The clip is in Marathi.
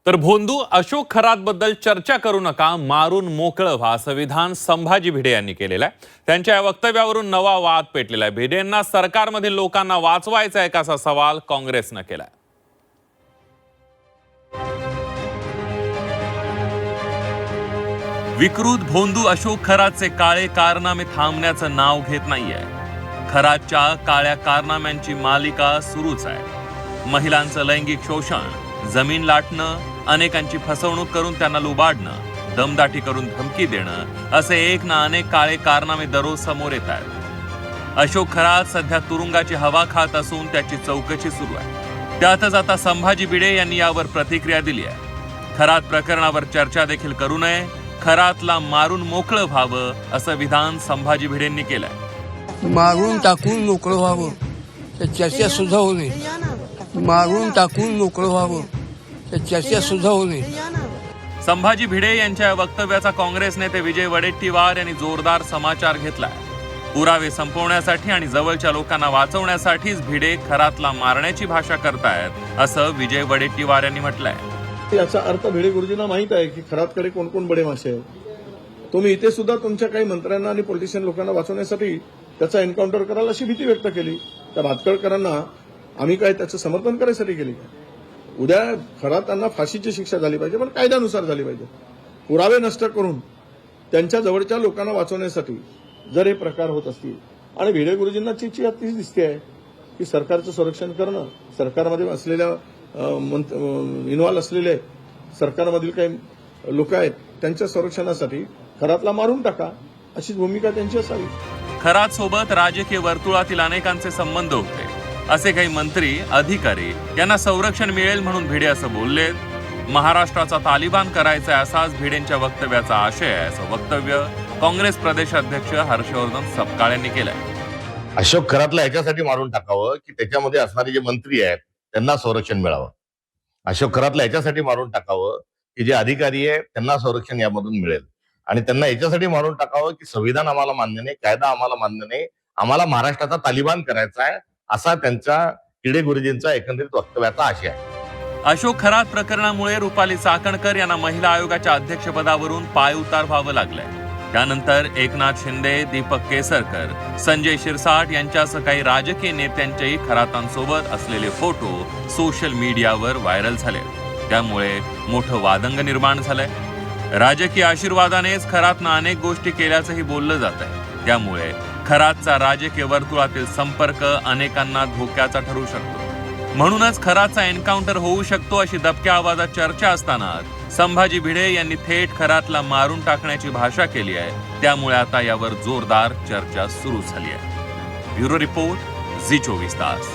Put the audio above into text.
तर भोंदू अशोक खरातबद्दल चर्चा करू नका, मारून मोकळं व्हा, असं विधान संभाजी भिडे यांनी केलेलं आहे. त्यांच्या या वक्तव्यावरून नवा वाद पेटलेला आहे. भिडेंना सरकारमधील लोकांना वाचवायचं आहे का, असा सवाल काँग्रेसनं केलाय. विकृत भोंदू अशोक खरातचे काळे कारनामे थांबण्याचं नाव घेत नाहीये. खरातच्या काळ्या कारनाम्यांची मालिका सुरूच आहे. महिलांचं लैंगिक शोषण, जमीन लाटणं, अनेकांची फसवणूक करून त्यांना लुबाडणं, दमदाटी करून धमकी देणं, असे एक ना अनेक काळे कारनामे दररोज समोर येत आहेत. अशोक खरात सध्या तुरुंगाची हवा खात असून त्याची चौकशी सुरू आहे. त्यातच आता संभाजी भिडे यांनी यावर प्रतिक्रिया दिली आहे. खरात प्रकरणावर चर्चा देखील करू नये, खरातला मारून मोकळं व्हावं, असं विधान संभाजी भिडेंनी केलंय. मारून टाकून मोकळं व्हावं, तर चर्चा सुद्धा होऊ नये. मारून टाकून मोकळं व्हावं, तर चर्चा सुद्धा होऊ नये. संभाजी भिडे यांच्या वक्तव्याचा काँग्रेस नेते विजय वडेट्टीवार यांनी जोरदार समाचार घेतलाय. पुरावे संपवण्यासाठी आणि जवळच्या लोकांना वाचवण्यासाठीच भिडे खरातला मारण्याची भाषा करतायत, असं विजय वडेट्टीवार यांनी म्हटलंय. याचा अर्थ भिडे गुरुजींना माहित आहे की खरातकडे कोण कोण बडे मासे आहेत. तुम्ही इथे सुद्धा तुमच्या काही मंत्र्यांना आणि पॉलिटिशियन लोकांना वाचवण्यासाठी त्याचा एन्काउंटर कराल अशी भीती व्यक्त केली. त्या भातखळकरांना आम्ही काय त्याचं समर्थन करायसाठी केली का? उद्या खरातांना फाशीची शिक्षा झाली पाहिजे, पण कायद्यानुसार झाली पाहिजे. पुरावे नष्ट करून त्यांच्या जवळच्या लोकांना वाचवण्यासाठी जर हे प्रकार होत असतील, आणि भिडे गुरुजींना चिची तीच दिसते आहे की सरकारचं संरक्षण करणं, सरकारमध्ये असलेल्या इन्व्हॉल्व असलेले सरकारमधील काही लोक आहेत त्यांच्या संरक्षणासाठी खरातला मारून टाका, अशीच भूमिका त्यांची असावी. खरात सोबत राजकीय वर्तुळातील अनेकांचे संबंध होते. असे काही मंत्री, अधिकारी यांना संरक्षण मिळेल म्हणून भिडे असं बोललेत. महाराष्ट्राचा तालिबान करायचा असाच भिडेंच्या वक्तव्याचा आशय आहे, असं वक्तव्य काँग्रेस प्रदेशाध्यक्ष हर्षवर्धन सपकाळ यांनी केलंय. अशोक खरातला याच्यासाठी मारून टाकावं की त्याच्यामध्ये असणारे जे मंत्री आहेत त्यांना संरक्षण मिळावं. अशोक खरातला याच्यासाठी मारून टाकावं की जे अधिकारी आहेत त्यांना संरक्षण यामधून मिळेल. आणि त्यांना याच्यासाठी मारून टाकावं की संविधान आम्हाला मान्य नाही, कायदा आम्हाला मान्य नाही, आम्हाला महाराष्ट्राचा तालिबान करायचा आहे, असा त्यांच्या भिडे गुरुजींचा एकंदरीत वक्तव्याचा आशय आहे. अशोक खरात प्रकरणामुळे रुपाली चाकणकर यांना महिला आयोगाच्या अध्यक्षपदावरून पायउतार व्हावं लागलंय. त्यानंतर एकनाथ शिंदे, दीपक केसरकर, संजय शिरसाट यांच्यासह काही राजकीय नेत्यांच्याही खरातांसोबत असलेले फोटो सोशल मीडियावर व्हायरल झाले. त्यामुळे मोठं वादंग निर्माण झालंय. राजकीय आशीर्वादानेच खरातनं अनेक गोष्टी केल्याचंही बोललं जात आहे. त्यामुळे खरातचा राजकीय वर्तुळातील संपर्क अनेकांना धोक्याचा ठरू शकतो. म्हणूनच खरातचा एन्काउंटर होऊ शकतो अशी दबक्या आवाजात चर्चा असतानाच संभाजी भिडे यांनी थेट खरातला मारून टाकण्याची भाषा केली आहे. त्यामुळे आता यावर जोरदार चर्चा सुरू झाली आहे. ब्युरो रिपोर्ट, झी 24 तास.